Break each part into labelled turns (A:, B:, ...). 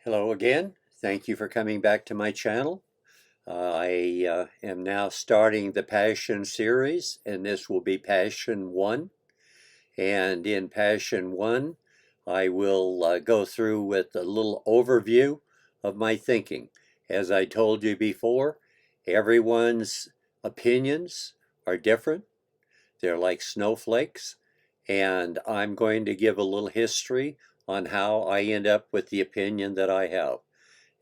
A: Hello again. Thank you for coming back to my channel. I am now starting the Passion series, and this will be Passion 1. And in Passion 1, I will go through with a little overview of my thinking. As I told you before, everyone's opinions are different. They're like snowflakes. And I'm going to give a little history on how I end up with the opinion that I have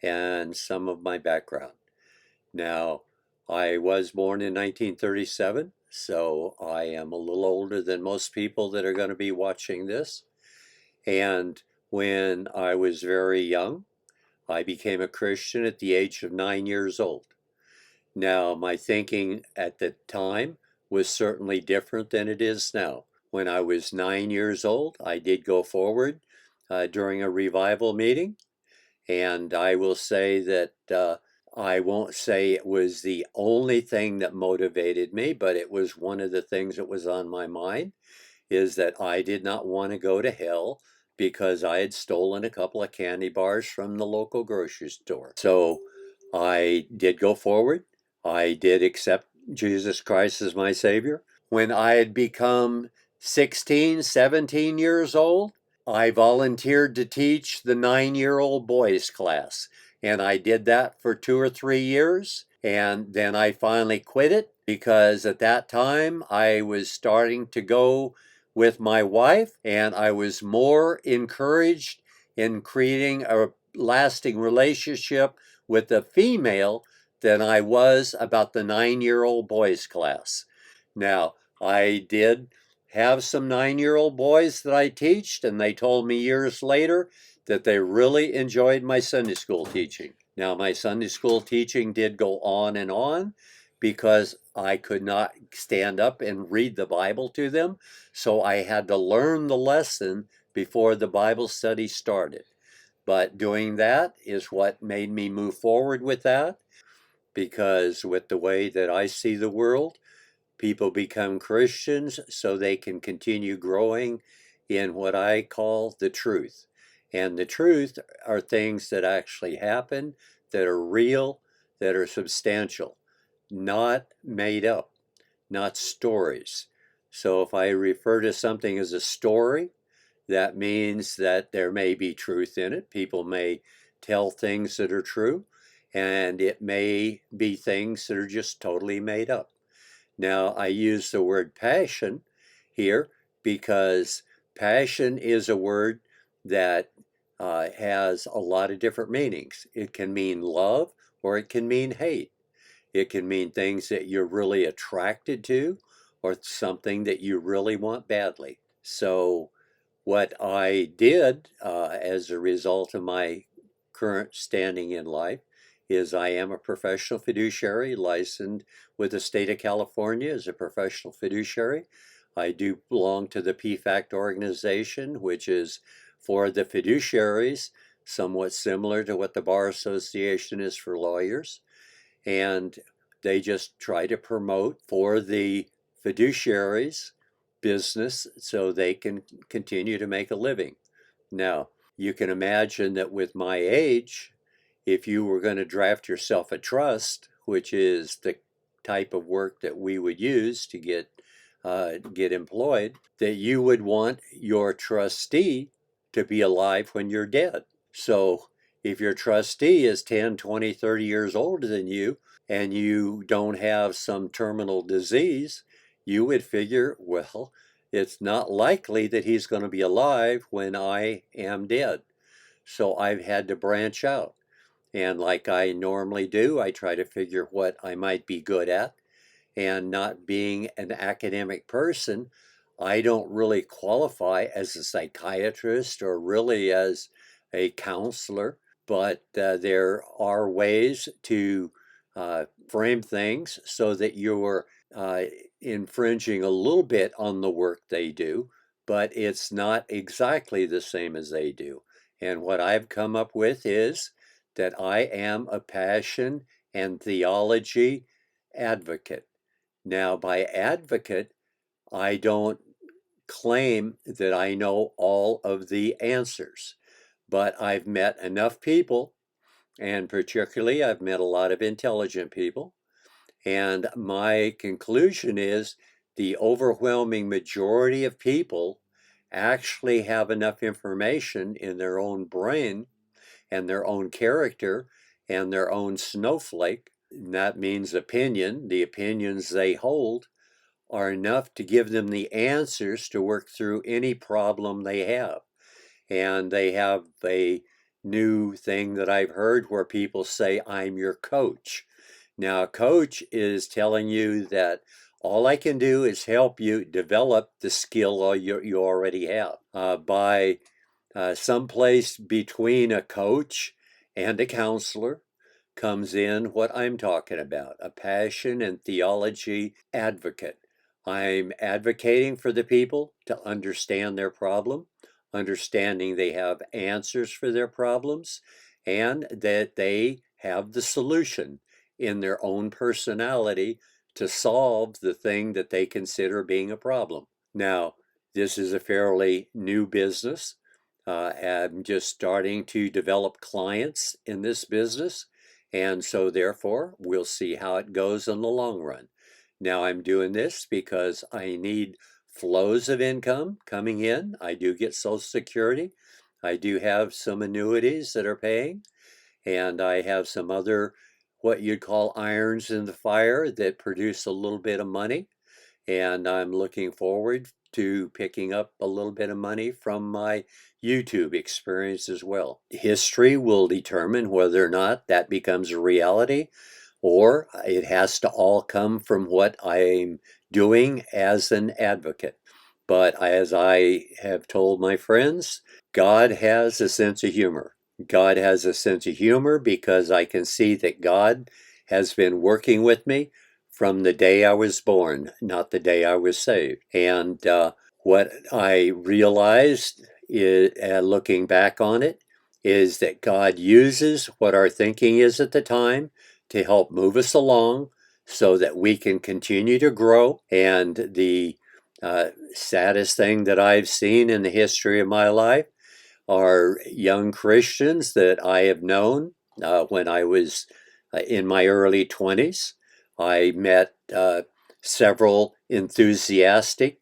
A: and some of my background. Now, I was born in 1937, so I am a little older than most people that are going to be watching this. And when I was very young, I became a Christian at the age of 9 years old. Now, my thinking at the time was certainly different than it is now. When I was 9 years old, I did go forward during a revival meeting. And I will say that I won't say it was the only thing that motivated me, but it was one of the things that was on my mind, is that I did not want to go to hell because I had stolen a couple of candy bars from the local grocery store. So I did go forward. I did accept Jesus Christ as my Savior. When I had become 16, 17 years old, I volunteered to teach the 9-year-old boys class. And I did that for 2 or 3 years. And then I finally quit it because at that time I was starting to go with my wife, and I was more encouraged in creating a lasting relationship with a female than I was about the 9-year-old boys class. Now, I did have some 9-year-old boys that I teached, and they told me years later that they really enjoyed my Sunday school teaching. Now, my Sunday school teaching did go on because I could not stand up and read the Bible to them, so I had to learn the lesson before the Bible study started. But doing that is what made me move forward with that, because with the way that I see the world, people become Christians so they can continue growing in what I call the truth. And the truth are things that actually happen, that are real, that are substantial, not made up, not stories. So if I refer to something as a story, that means that there may be truth in it. People may tell things that are true, and it may be things that are just totally made up. Now, I use the word passion here because passion is a word that has a lot of different meanings. It can mean love or it can mean hate. It can mean things that you're really attracted to or something that you really want badly. So, what I did as a result of my current standing in life is I am a professional fiduciary licensed with the state of California as a professional fiduciary. I do belong to the PFACT organization, which is for the fiduciaries, somewhat similar to what the Bar Association is for lawyers. And they just try to promote for the fiduciaries business so they can continue to make a living. Now, you can imagine that with my age, if you were going to draft yourself a trust, which is the type of work that we would use to get employed, that you would want your trustee to be alive when you're dead. So if your trustee is 10, 20, 30 years older than you, and you don't have some terminal disease, you would figure, well, it's not likely that he's going to be alive when I am dead. So I've had to branch out. And like I normally do, I try to figure what I might be good at. And not being an academic person, I don't really qualify as a psychiatrist or really as a counselor, but there are ways to frame things so that you're uh, infringing a little bit on the work they do, but it's not exactly the same as they do. And what I've come up with is that I am a passion and theology advocate. Now, by advocate, I don't claim that I know all of the answers, but I've met enough people, and particularly I've met a lot of intelligent people. And my conclusion is the overwhelming majority of people actually have enough information in their own brain and their own character and their own snowflake. And that means opinion. The opinions they hold are enough to give them the answers to work through any problem they have. And they have a new thing that I've heard where people say, I'm your coach. Now, a coach is telling you that all I can do is help you develop the skill you already have. By someplace between a coach and a counselor comes in what I'm talking about, a passion and theology advocate. I'm advocating for the people to understand their problem, understanding they have answers for their problems, and that they have the solution in their own personality to solve the thing that they consider being a problem. Now, this is a fairly new business. I'm just starting to develop clients in this business, and so therefore we'll see how it goes in the long run. Now I'm doing this because I need flows of income coming in. I do get Social Security. I do have some annuities that are paying, and I have some other what you'd call irons in the fire that produce a little bit of money. And I'm looking forward to picking up a little bit of money from my YouTube experience as well. History will determine whether or not that becomes a reality, or it has to all come from what I'm doing as an advocate. But as I have told my friends, God has a sense of humor. God has a sense of humor because I can see that God has been working with me from the day I was born, not the day I was saved. And what I realized is, looking back on it, is that God uses what our thinking is at the time to help move us along so that we can continue to grow. And the saddest thing that I've seen in the history of my life are young Christians that I have known when I was in my early 20s. I met several enthusiastic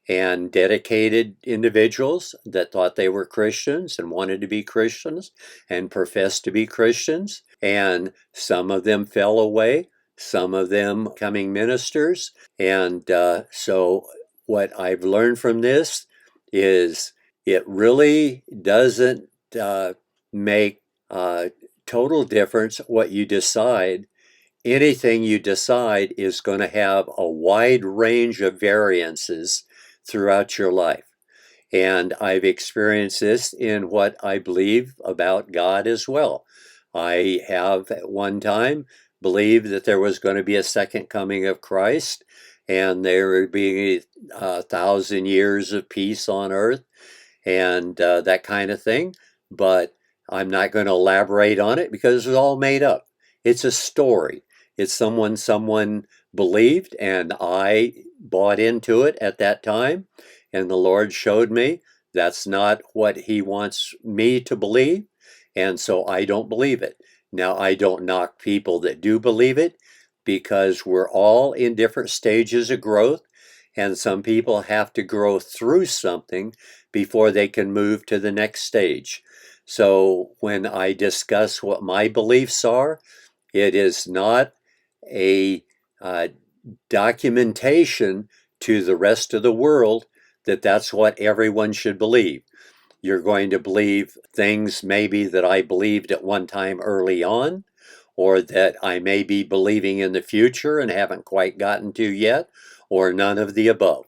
A: and dedicated individuals that thought they were Christians and wanted to be Christians and professed to be Christians. And some of them fell away, some of them becoming ministers. And so what I've learned from this is it really doesn't make total difference what you decide. Anything you decide is going to have a wide range of variances throughout your life. And I've experienced this in what I believe about God as well. I have at one time believed that there was going to be a second coming of Christ and there would be 1,000 years of peace on earth and that kind of thing. But I'm not going to elaborate on it because it's all made up. It's a story. It's someone believed, and I bought into it at that time. And the Lord showed me that's not what He wants me to believe. And so I don't believe it. Now, I don't knock people that do believe it because we're all in different stages of growth. And some people have to grow through something before they can move to the next stage. So when I discuss what my beliefs are, it is not a documentation to the rest of the world that that's what everyone should believe. You're going to believe things maybe that I believed at one time early on, or that I may be believing in the future and haven't quite gotten to yet, or none of the above.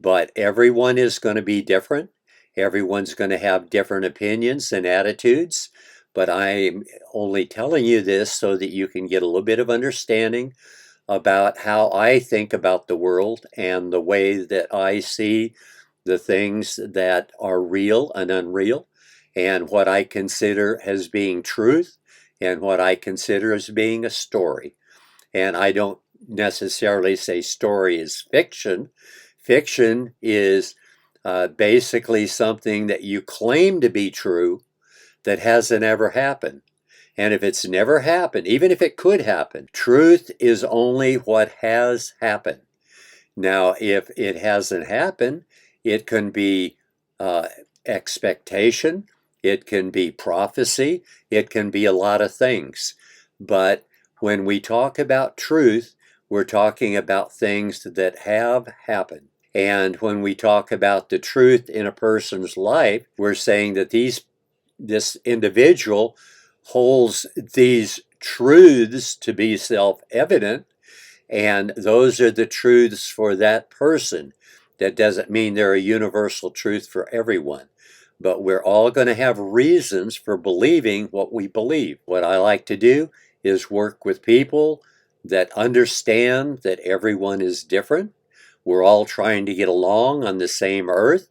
A: But everyone is going to be different. Everyone's going to have different opinions and attitudes. But I'm only telling you this so that you can get a little bit of understanding about how I think about the world and the way that I see the things that are real and unreal, and what I consider as being truth and what I consider as being a story. And I don't necessarily say story is fiction. Fiction is basically something that you claim to be true, that hasn't ever happened. And if it's never happened, even if it could happen, truth is only what has happened. Now, if it hasn't happened, it can be expectation, it can be prophecy, it can be a lot of things. But when we talk about truth, we're talking about things that have happened. And when we talk about the truth in a person's life, we're saying that this individual holds these truths to be self-evident, and those are the truths for that person. That doesn't mean they're a universal truth for everyone, but we're all going to have reasons for believing what we believe. What I like to do is work with people that understand that everyone is different. We're all trying to get along on the same earth.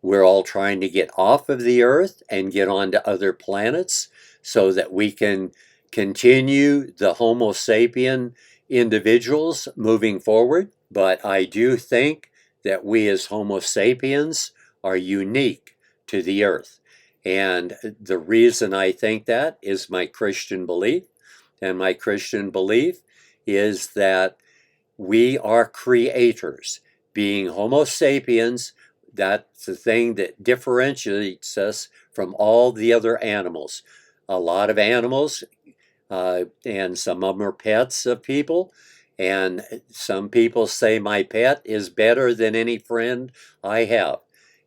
A: We're all trying to get off of the earth and get onto other planets so that we can continue the Homo sapien individuals moving forward. But I do think that we as Homo sapiens are unique to the earth. And the reason I think that is my Christian belief. And my Christian belief is that we are creators. Being Homo sapiens, that's the thing that differentiates us from all the other animals. A lot of animals, and some of them are pets of people, and some people say my pet is better than any friend I have.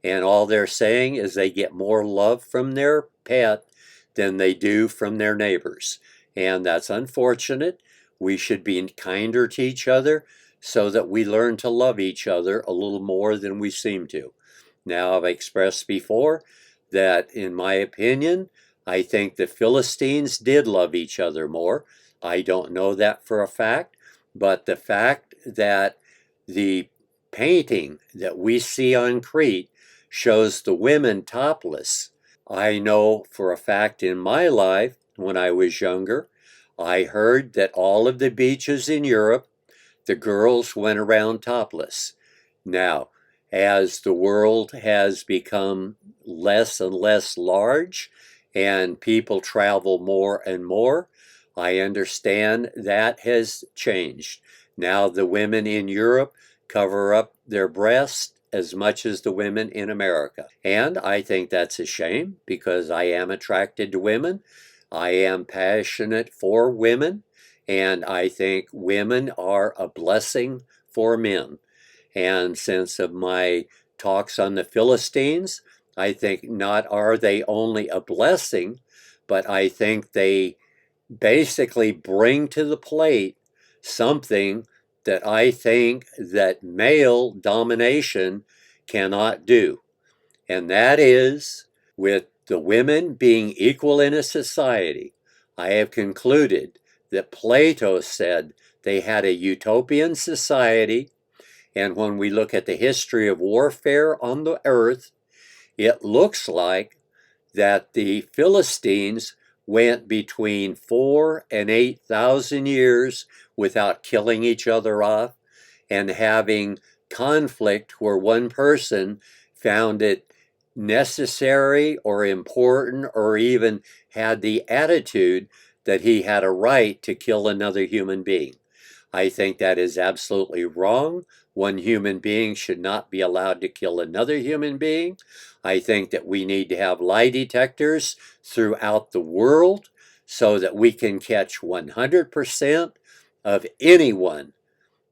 A: And all they're saying is they get more love from their pet than they do from their neighbors. And that's unfortunate. We should be kinder to each other so that we learn to love each other a little more than we seem to. Now, I've expressed before that, in my opinion, I think the Philistines did love each other more. I don't know that for a fact, but the fact that the painting that we see on Crete shows the women topless. I know for a fact in my life, when I was younger, I heard that all of the beaches in Europe, the girls went around topless. Now, as the world has become less and less large and people travel more and more, I understand that has changed. Now the women in Europe cover up their breasts as much as the women in America. And I think that's a shame because I am attracted to women. I am passionate for women, and I think women are a blessing for men. And since of my talks on the Philistines, I think not are they only a blessing, but I think they basically bring to the plate something that I think that male domination cannot do. And that is, with the women being equal in a society, I have concluded that Plato said they had a utopian society. And when we look at the history of warfare on the earth, it looks like that the Philistines went between 4,000 and 8,000 years without killing each other off and having conflict where one person found it necessary or important or even had the attitude that he had a right to kill another human being. I think that is absolutely wrong. One human being should not be allowed to kill another human being. I think that we need to have lie detectors throughout the world so that we can catch 100% of anyone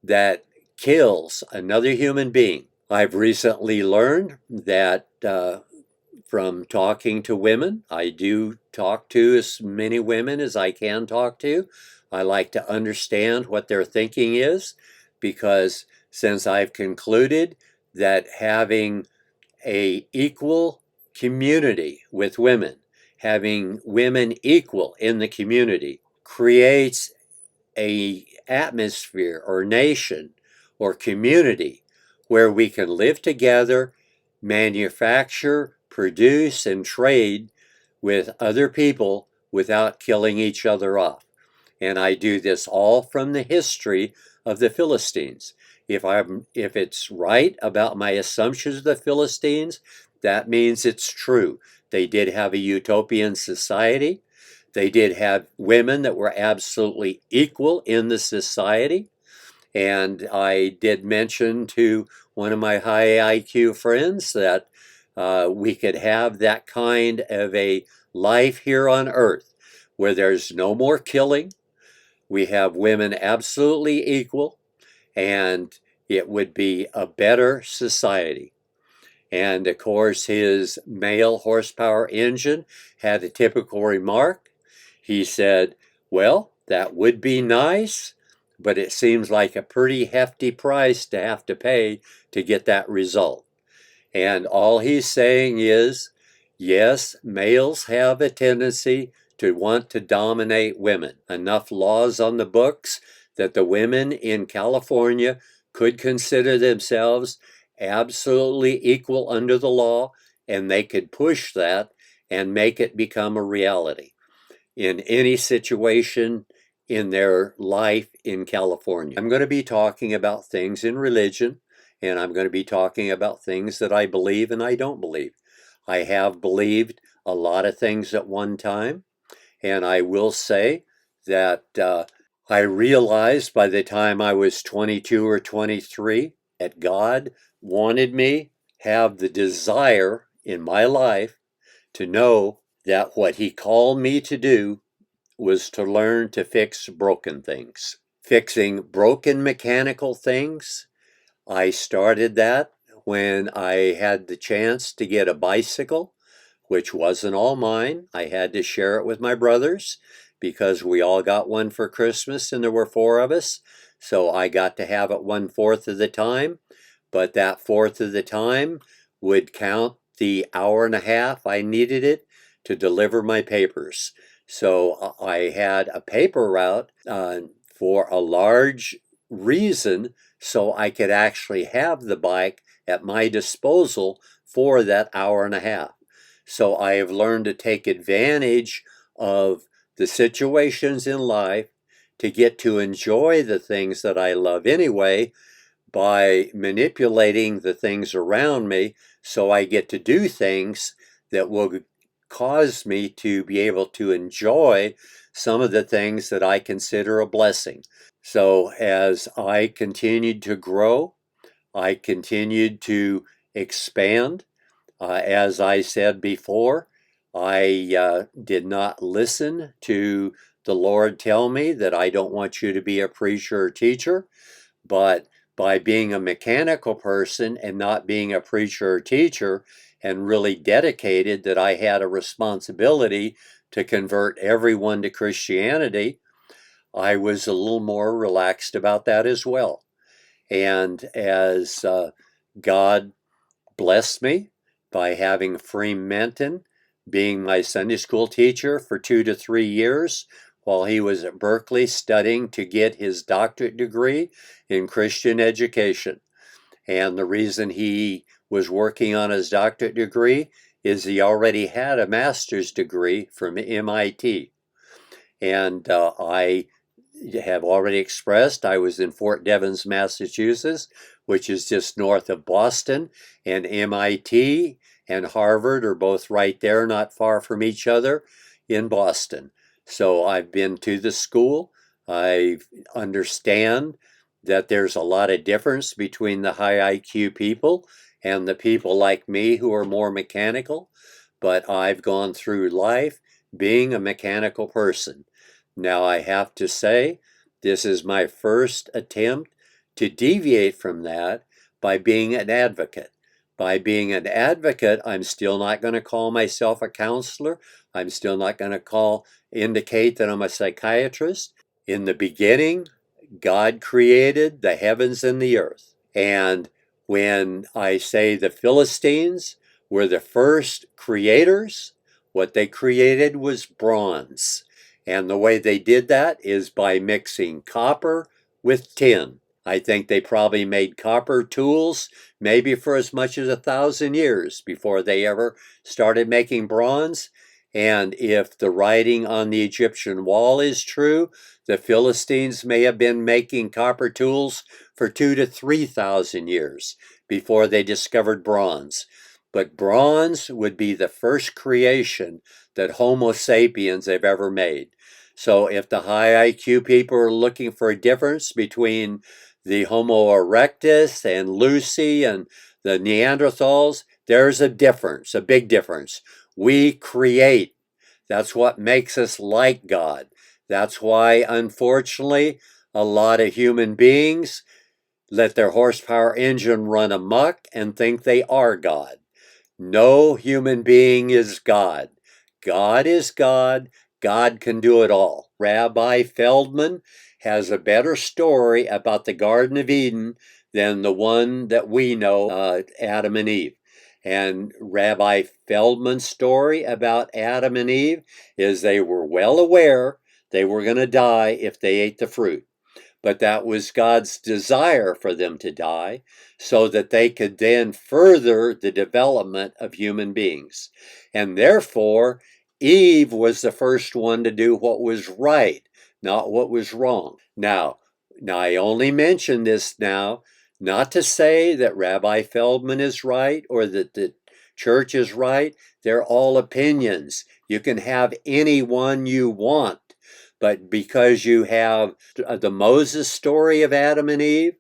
A: that kills another human being. I've recently learned that from talking to women, I do talk to as many women as I can talk to. I like to understand what their thinking is, because since I've concluded that having a equal community with women, having women equal in the community, creates a atmosphere or nation or community where we can live together, manufacture, produce, and trade with other people without killing each other off. And I do this all from the history of the Philistines. If it's right about my assumptions of the Philistines, that means it's true. They did have a utopian society. They did have women that were absolutely equal in the society. And I did mention to one of my high IQ friends that we could have that kind of a life here on earth where there's no more killing. We have women absolutely equal, and it would be a better society. And of course, his male horsepower engine had a typical remark. He said, well, that would be nice, but it seems like a pretty hefty price to have to pay to get that result. And all he's saying is, yes, males have a tendency to want to dominate women. Enough laws on the books that the women in California could consider themselves absolutely equal under the law, and they could push that and make it become a reality in any situation in their life in California. I'm going to be talking about things in religion, and I'm going to be talking about things that I believe and I don't believe. I have believed a lot of things at one time, and I will say that I realized by the time I was 22 or 23 that God wanted me have the desire in my life to know that what he called me to do was to learn to fix broken things. Fixing broken mechanical things, I started that when I had the chance to get a bicycle, which wasn't all mine. I had to share it with my brothers because we all got one for Christmas and there were 4 of us. So I got to have it 1/4 of the time, but that 1/4 of the time would count the hour and a half I needed it to deliver my papers. So I had a paper route for a large reason so I could actually have the bike at my disposal for that hour and a half. So I have learned to take advantage of the situations in life to get to enjoy the things that I love anyway by manipulating the things around me so I get to do things that will cause me to be able to enjoy some of the things that I consider a blessing. So as I continued to grow, I continued to expand. As I said before, I did not listen to the Lord tell me that I don't want you to be a preacher or teacher, but by being a mechanical person and not being a preacher or teacher and really dedicated that I had a responsibility to convert everyone to Christianity, I was a little more relaxed about that as well. And as God blessed me by having Freem Menton being my Sunday school teacher for 2 to 3 years while he was at Berkeley studying to get his doctorate degree in Christian education. And the reason he was working on his doctorate degree is he already had a master's degree from MIT. And I have already expressed I was in Fort Devens, Massachusetts, which is just north of Boston, and MIT and Harvard are both right there, not far from each other in Boston. So I've been to the school. I understand that there's a lot of difference between the high IQ people and the people like me who are more mechanical, but I've gone through life being a mechanical person. Now I have to say, this is my first attempt to deviate from that by being an advocate. By being an advocate, I'm still not going to call myself a counselor. I'm still not going to indicate that I'm a psychiatrist. In the beginning, God created the heavens and the earth. And when I say the Philistines were the first creators, what they created was bronze. And the way they did that is by mixing copper with tin. I think they probably made copper tools maybe for as much as 1,000 years before they ever started making bronze. And if the writing on the Egyptian wall is true, the Philistines may have been making copper tools for 2,000 to 3,000 years before they discovered bronze. but bronze would be the first creation that Homo sapiens have ever made. So if the high IQ people are looking for a difference between the Homo erectus and Lucy and the Neanderthals, there's a difference, a big difference. We create. That's what makes us like God. That's why, unfortunately, a lot of human beings let their horsepower engine run amok and think they are God. No human being is God. God is God. God can do it all. Rabbi Feldman has a better story about the Garden of Eden than the one that we know, Adam and Eve. And Rabbi Feldman's story about Adam and Eve is they were well aware they were going to die if they ate the fruit. But that was God's desire for them to die so that they could then further the development of human beings. And therefore, Eve was the first one to do what was right, not what was wrong. Now I only mention this now, not to say that Rabbi Feldman is right or that the church is right. They're all opinions. You can have any one you want. But because you have the Moses story of Adam and Eve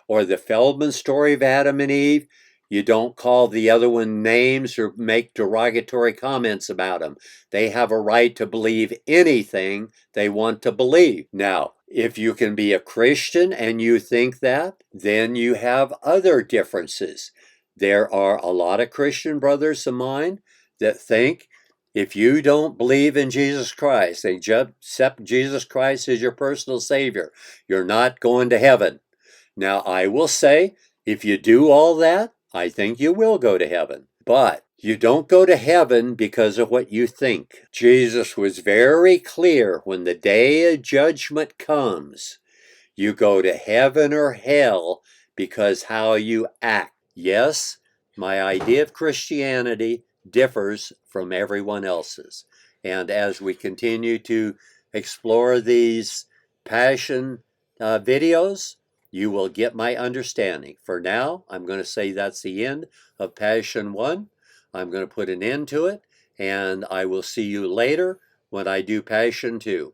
A: or the Feldman story of Adam and Eve, you don't call the other one names or make derogatory comments about them. They have a right to believe anything they want to believe. Now, if you can be a Christian and you think that, then you have other differences. There are a lot of Christian brothers of mine that think if you don't believe in Jesus Christ and accept Jesus Christ as your personal Savior, you're not going to heaven. Now, I will say, if you do all that, I think you will go to heaven. But you don't go to heaven because of what you think. Jesus was very clear when the day of judgment comes, you go to heaven or hell because how you act. Yes, my idea of Christianity differs from everyone else's. And as we continue to explore these passion videos, you will get my understanding. For now, I'm going to say that's the end of Passion 1. I'm going to put an end to it, and I will see you later when I do Passion 2.